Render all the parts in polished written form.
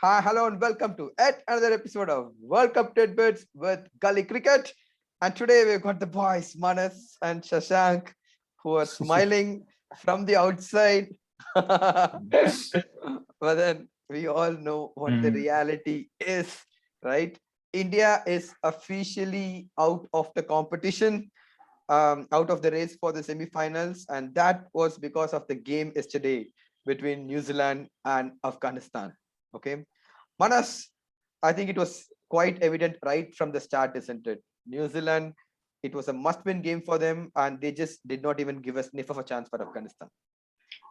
Hi, hello, and welcome to yet another episode of World Cup Titbits with Gully Cricket. And today we've got the boys Manas and Shashank who are smiling from the outside. But then we all know what the Mm, reality is, right? India is officially out of the competition, out of the race for the semi-finals, and that was because of the game yesterday between New Zealand and Afghanistan. Okay, Manas, I think it was quite evident right from the start, isn't it? New Zealand, it was a must-win game for them, and they just did not even give a sniff of a chance for Afghanistan.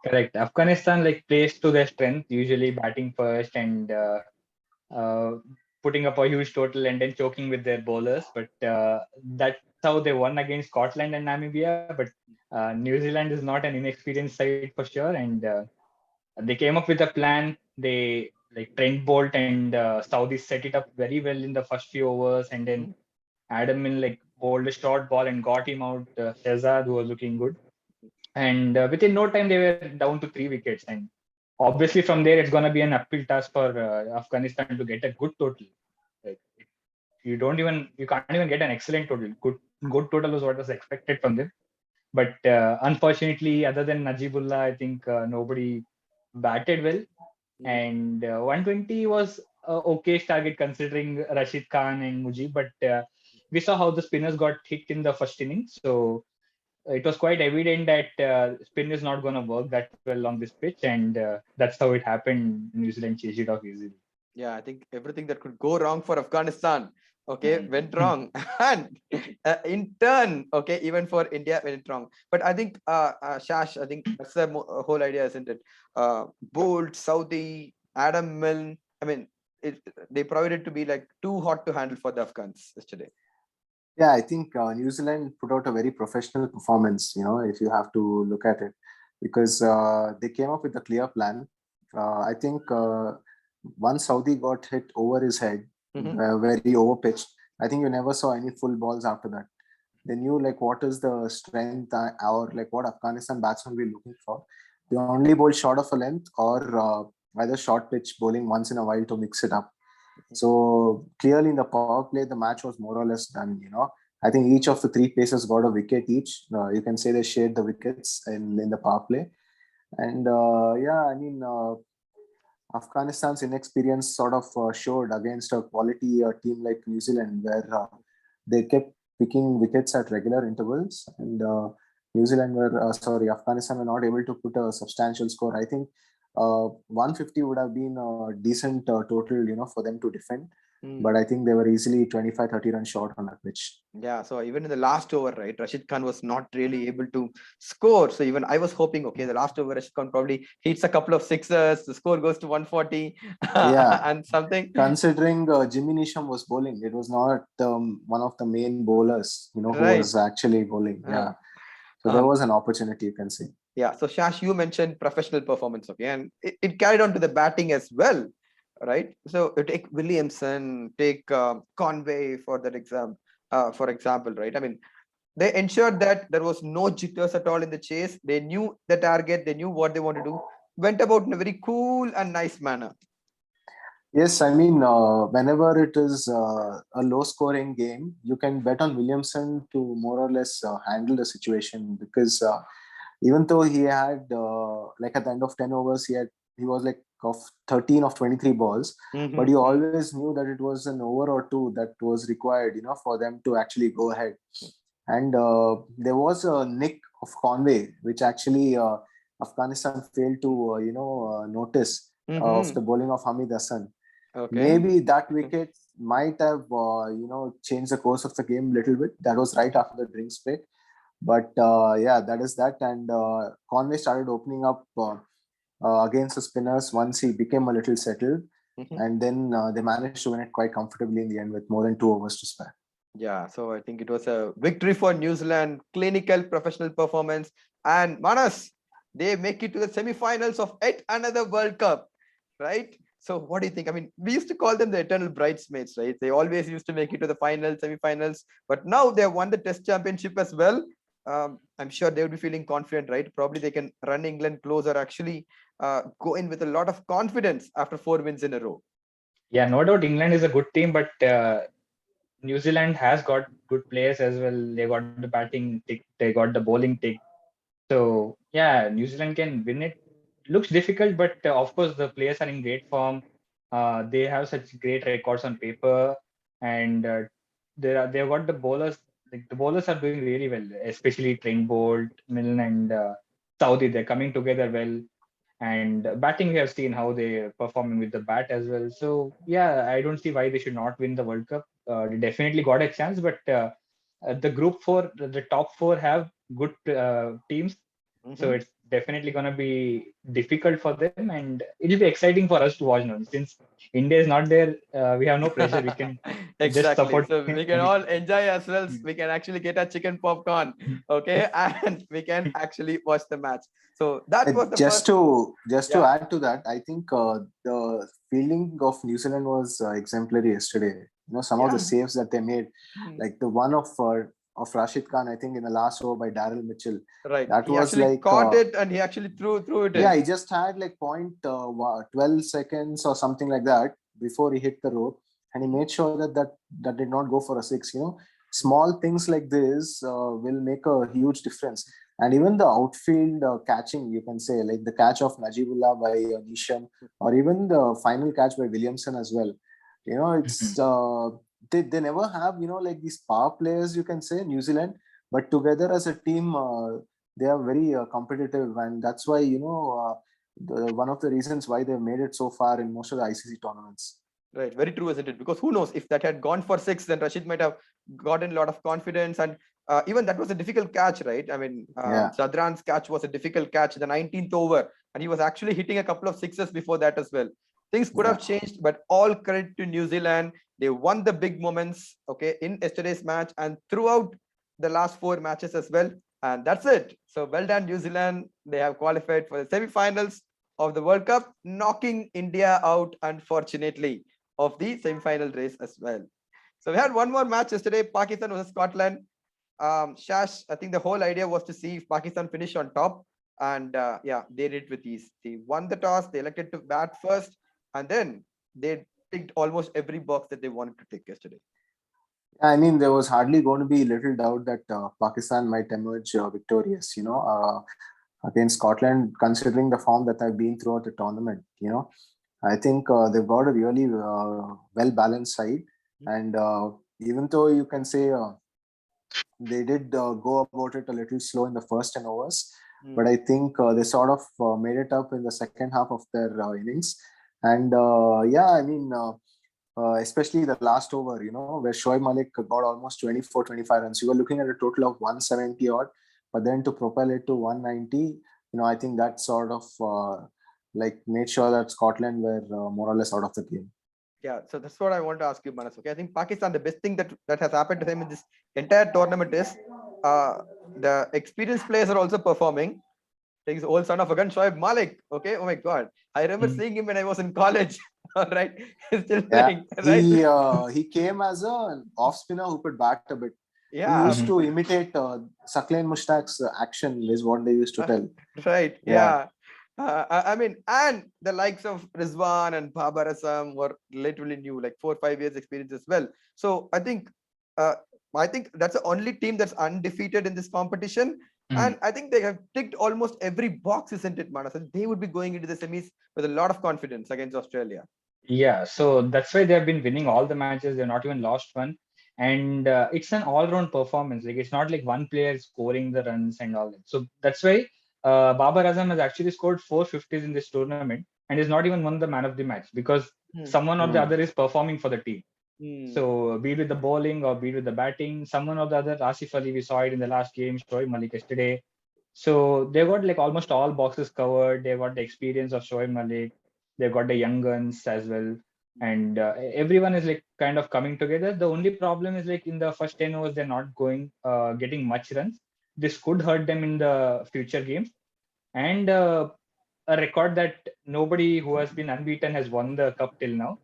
correct. Afghanistan plays to their strength, usually batting first and uh, putting up a huge total and then choking with their bowlers. But that's how they won against Scotland and Namibia. But New Zealand is not an inexperienced side for sure, and they came up with a plan. They Trent Bolt and Saudi set it up very well in the first few overs, and then Mhm. Adam Mill bowled a short ball and got him out. Shazad, who was looking good. And within no time they were down to 3 wickets, and obviously from there it's going to be an uphill task for Afghanistan to get a good total. Like, you can't even get an excellent total. Good total was what was expected from them, but unfortunately, other than Najibullah, I think nobody batted well. Mhm. And 120 was a okay target considering Rashid Khan and Mujib, but we saw how the spinners got hit in the first inning. So it was quite evident that spin is not going to work that well on this pitch, and that's how it happened. New Zealand chased it off easily. Yeah, I think everything that could go wrong for Afghanistan, okay, went wrong, and in turn, okay, even for India went wrong. But I think, Shash, I think that's the whole idea, isn't it? Bolt, Saudi, Adam Milne. I mean, they provided to be like too hot to handle for the Afghans yesterday. Yeah, I think New Zealand put out a very professional performance, if you have to look at it, because they came up with a clear plan. I think once Saudi got hit over his head, Mm-hmm. very overpitched, I think you never saw any full balls after that. They knew what is the strength or what Afghanistan batsmen will be looking for. They only bowl short of a length or either short pitch bowling once in a while to mix it up. So clearly in the power play, the match was more or less done. I think each of the three pacers got a wicket each. You can say they shared the wickets in the power play. And yeah, I mean, Afghanistan's inexperience sort of showed against a quality team like New Zealand, where they kept picking wickets at regular intervals. And Afghanistan were not able to put a substantial score. I think 150 would have been a decent total, for them to defend. But I think they were easily 25, 30 runs short on that pitch. Yeah, so even in the last over, right, Rashid Khan was not really able to score. So even I was hoping, okay, the last over, Rashid Khan probably hits a couple of sixes, the score goes to 140 Yeah, and something. considering Jimmy Neesham was bowling, it was not one of the main bowlers, who Right. was actually bowling. Uh, Yeah. So there um, was an opportunity, you can see. yeah, so Shash, you mentioned professional performance, okay, and it carried on to the batting as well, right? So you take Williamson, take Conway for example, right? I mean, they ensured that there was no jitters at all in the chase. They knew the target, they knew what they want to do, went about in a very cool and nice manner. Yes, I mean, whenever it is a low scoring game, you can bet on Williamson to more or less handle the situation because even though he had, at the end of 10 overs, he was of 13 of 23 balls, but you always knew that it was an over or two that was required, for them to actually go ahead. And there was a nick of Conway, which actually Afghanistan failed to, notice of the bowling of Hamid Hassan. Okay. Maybe that wicket might have, changed the course of the game a little bit. That was right after the drinks break. But yeah, that is that. And Conway started opening up against the spinners once he became a little settled. And then they managed to win it quite comfortably in the end with more than 2 overs to spare. Yeah, so I think it was a victory for New Zealand, clinical professional performance. And Manas, they make it to the semi-finals of yet another World Cup, right? So what do you think? I mean, we used to call them the eternal bridesmaids, right? They always used to make it to the finals, semi-finals, but now they have won the Test Championship as well. I'm sure they would be feeling confident, right? Probably they can run England close or actually go in with a lot of confidence after 4 wins in a row. Yeah, no doubt England is a good team, but New Zealand has got good players as well. They got the batting tick, they got the bowling tick. So yeah, New Zealand can win it. Looks difficult, but of course the players are in great form. They have such great records on paper, and they've got the bowlers. Like the bowlers are doing really well, especially Trent Bolt, Milne, and Saudi. They're coming together well. And batting, we have seen how they're performing with the bat as well. So yeah, I don't see why they should not win the World Cup. They definitely got a chance, but the group four, the top four have good teams, so Mhm. it's definitely going to be difficult for them, and it'll be exciting for us to watch now. Since India is not there, we have no pressure. We can just Exactly. support So them we can and all enjoy as well. We can actually get a chicken popcorn, okay, and we can actually watch the match. So that was the Just first. to Yeah. add to that, I think the fielding of New Zealand was exemplary yesterday. Some of the Yeah. saves that they made, Mhm. like the one of Rashid Khan, I think in the last over by Daryl Mitchell, Right. that He was actually like caught it and he actually threw it yeah, in. he just had like 12 seconds or something like that before he hit the rope, and he made sure that did not go for a six. Small things like this will make a huge difference. And even the outfield catching, you can say, like the catch of Najibullah by Nisham, or even the final catch by Williamson as well. It's they never have like these power players, you can say, New Zealand, but together as a team. They are very competitive, and that's why one of the reasons why they've made it so far in most of the ICC tournaments. Right, very true, isn't it? Because who knows if that had gone for six, then Rashid might have gotten a lot of confidence, and even that was a difficult catch, right? I mean, Yeah, Sadran's catch was a difficult catch, the 19th over, and he was actually hitting a couple of sixes before that as well. Things could yeah. have changed, but all credit to New Zealand. They won the big moments, okay, in yesterday's match and throughout the last four matches as well. And that's it. So well done, New Zealand. They have qualified for the semi-finals of the World Cup, knocking India out, unfortunately, of the semi-final race as well. So we had one more match yesterday, Pakistan versus Scotland. Shash, I think the whole idea was to see if Pakistan finish on top, and yeah, they did with ease. They won the toss, they elected to bat first, and then they ticked almost every box that they wanted to tick yesterday. I mean, there was hardly going to be little doubt that Pakistan might emerge victorious, against Scotland, considering the form that I've been throughout the tournament. I think they've got a really well balanced side, and even though you can say they did go about it a little slow in the first 10 overs, but I think they sort of made it up in the second half of their innings. And yeah, I mean, especially the last over, where Shoaib Malik got almost 24, 25 runs. You were looking at a total of 170 odd, but then to propel it to 190, I think that sort of like made sure that Scotland were more or less out of the game. Yeah, so that's what I want to ask you, Manas. Okay, I think Pakistan, the best thing that has happened to them in this entire tournament is the experienced players are also performing. He's old son of a gun, Shoaib Malik. Okay, oh my God, I remember seeing him when I was in college. All right, he's still Yeah, playing, right? he came as an off spinner who could bat a bit. He Yeah, used to imitate Saqlain Mushtaq's action, is what they used to tell. right. Yeah. Yeah. I mean, and the likes of Rizwan and Babar Asam were relatively new, like 4 or 5 years experience as well. So uh, I think that's the only team that's undefeated in this competition. And I think they have ticked almost every box, isn't it, Manas? And they would be going into the semis with a lot of confidence against Australia. Yeah, so that's why they have been winning all the matches. They've not even lost one, and it's an all-round performance. Like it's not like one player scoring the runs and all that. So that's why Babar Azam has actually scored 450s in this tournament, and is not even won the man of the match because someone or the other is performing for the team. So be it with the bowling or be it with the batting, someone or the other. Asif Ali, we saw it in the last game. Shoaib Malik yesterday. So they've got like almost all boxes covered. They've got the experience of Shoaib Malik. They've got the young guns as well. And everyone is like kind of coming together. The only problem is like in the first 10 overs, they're not getting much runs. This could hurt them in the future games. And a record that nobody who has been unbeaten has won the cup till now.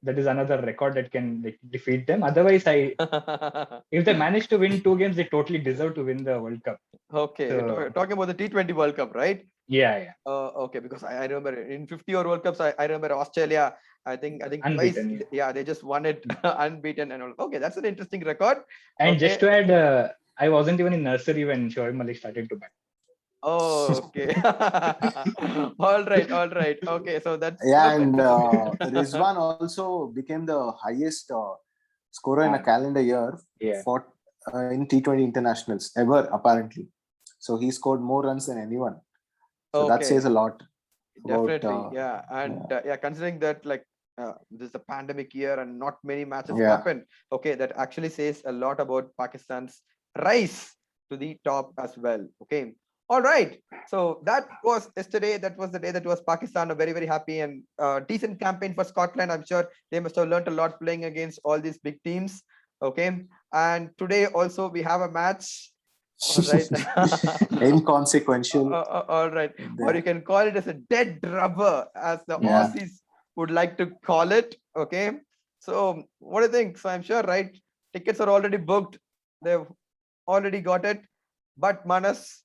That is another record that can like defeat them. Otherwise, if they manage to win 2 games, they totally deserve to win the World Cup. Okay, you're So talking about the T20 World Cup, right? yeah. Okay, because I remember in 50 over World Cups, I remember Australia I think twice. Unbeaten. Yeah, they just won it unbeaten and all. Okay, that's an interesting record. And Okay. just to add, I wasn't even in nursery when Shoaib Malik started to bat. Oh, okay. All right, all right. Okay, so that's Yeah, perfect. and That's okay. Rizwan also became the highest scorer in a calendar year Yeah. for in T20 internationals ever, apparently. So he scored more runs than anyone. So that says Okay, a lot about. definitely. Yeah, and Yeah. yeah, considering that like this is a pandemic year and not many matches have Yeah. happened. Okay, that actually says a lot about Pakistan's rise to the top as well. Okay. All right. So that was yesterday. That was the day that was Pakistan. A very, very happy and decent campaign for Scotland. I'm sure they must have learned a lot playing against all these big teams. Okay. And today also we have a match. All right. Inconsequential. All right. Or you There. can call it as a dead rubber, as the Yeah. Aussies would like to call it. Okay. So what do you think? So I'm sure, right? Tickets are already booked. They've already got it. But Manas,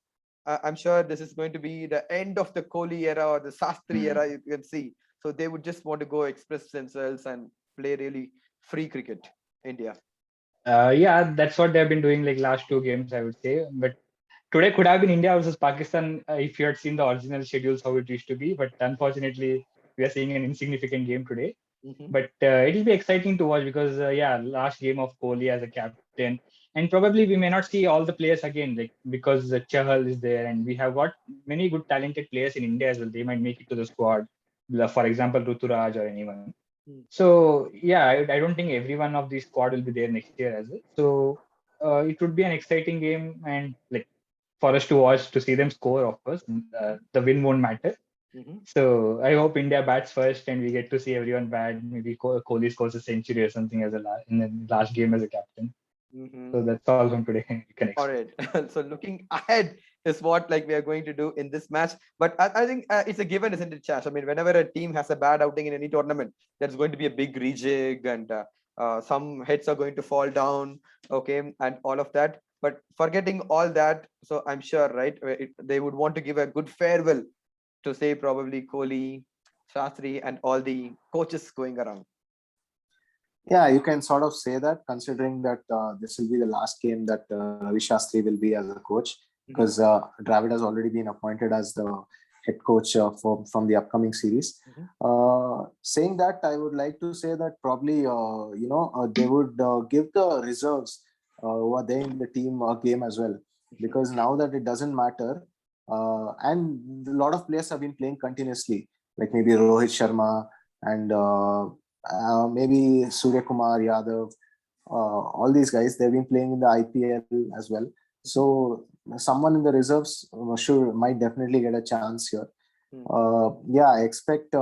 I'm sure this is going to be the end of the Kohli era or the Shastri era, you can see. So they would just want to go express themselves and play really free cricket, India. Yeah, that's what they've been doing like last two games, I would say. But today could have been India versus Pakistan if you had seen the original schedules how it used to be. But unfortunately, we are seeing an insignificant game today. Mhm. But it'll be exciting to watch because yeah, last game of Kohli as a captain, and probably we may not see all the players again, like because Chahal is there, and we have got many good talented players in India as well. They might make it to the squad, for example, Ruturaj or anyone. Mm. So yeah, I don't think every one of these squad will be there next year as well. So it would be an exciting game, and like for us to watch to see them score, of course. The win won't matter. Mhm. So I hope India bats first, and we get to see everyone bat. Maybe Kohli scores a century or something as in the last game as a captain. So Mhm. that's all from today. You can All expect. right. So looking ahead is what like we are going to do in this match. But I think it's a given, isn't it, Chash? I mean, whenever a team has a bad outing in any tournament, there's going to be a big rejig and some heads are going to fall down. Okay, and all of that. But forgetting all that, so I'm sure, right? They would want to give a good farewell to say probably Kohli, Shastri, and all the coaches going around. Yeah, you can sort of say that, considering that this will be the last game that Ravi Shastri will be as a coach, because Dravid has already been appointed as the head coach from the upcoming series. Mhm. Saying that, I would like to say that probably they would give the reserves who are there in the team a game as well, because now that it doesn't matter, and a lot of players have been playing continuously, like maybe Rohit Sharma and maybe Surya Kumar Yadav, all these guys, they've been playing in the IPL as well. So someone in the reserves might definitely get a chance here. Yeah, I expect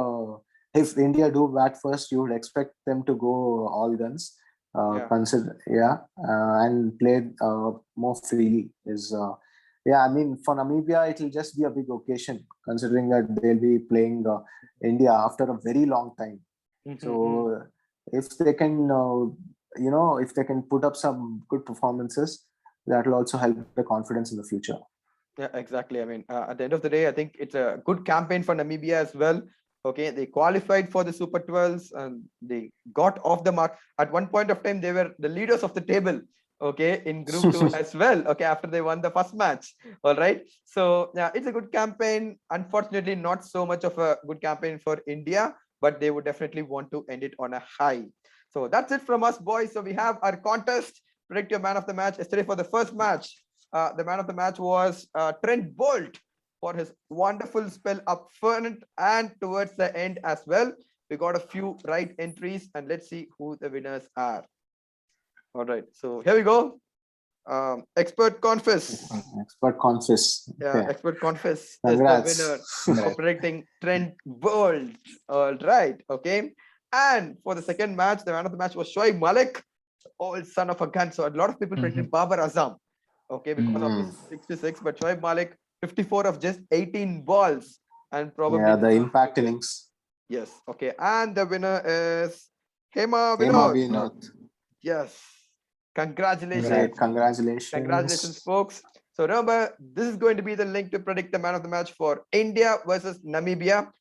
if India do bat first, you would expect them to go all guns. Yeah. And play more freely. Yeah, I mean, for Namibia, it will just be a big occasion, considering that they'll be playing India after a very long time. So if they can, if they can put up some good performances, that will also help the confidence in the future. Yeah, exactly. I mean, at the end of the day, I think it's a good campaign for Namibia as well. Okay, they qualified for the Super 12s and they got off the mark. At one point of time, they were the leaders of the table. Okay, in Group 2 as well. Okay, after they won the first match. All right. So yeah, it's a good campaign. Unfortunately, not so much of a good campaign for India, but they would definitely want to end it on a high. So that's it from us, boys. So we have our contest. Predict your man of the match. Yesterday for the first match, the man of the match was Trent Bolt for his wonderful spell up front and towards the end as well. We got a few right entries and let's see who the winners are. All right, so here we go. Expert Confess. Expert Confess. Yeah, Okay. Expert Confess is the winner Congrats. for predicting Trent Bolt. All right, okay. And for the second match, the man of the match was Shoaib Malik, old son of a gun. So a lot of people predicted Babar Azam. Okay, because of his 66, but Shoaib Malik 54 of just 18 balls and probably Yeah, the impact innings. Yes, okay, and the winner is Hema Hema Vinod. Vinod. Yes, congratulations. Great, congratulations. Congratulations, folks. So remember, this is going to be the link to predict the man of the match for India versus Namibia.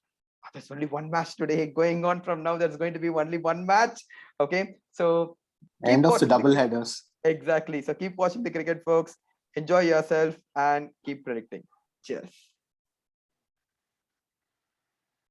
there's only one match today going on from now. There's going to be only one match. Okay, so keep End of the watching double headers. exactly. So keep watching the cricket, folks. Enjoy yourself and keep predicting. Cheers.